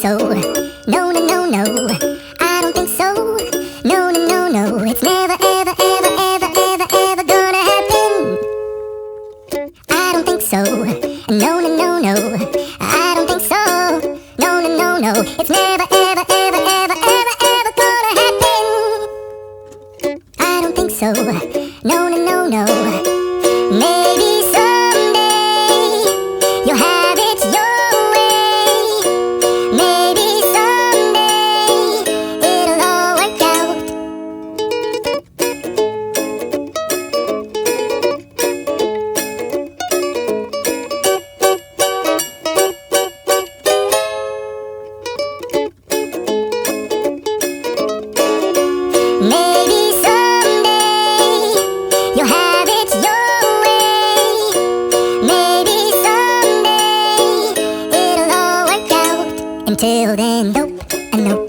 so. No, no, no, no. I don't think so. No, no, no, no. It's never, ever, ever, ever, ever, ever gonna happen. I don't think so. No, no, no, no. I don't think so. No, no, no, no. It's never, ever, ever, ever, ever, ever gonna happen. I don't think so. No, no, no, no. Maybe someday you'll have it your way. Maybe someday it'll all work out. Maybe someday you'll have it your way. Maybe someday it'll all work out. Until then, nope, nope.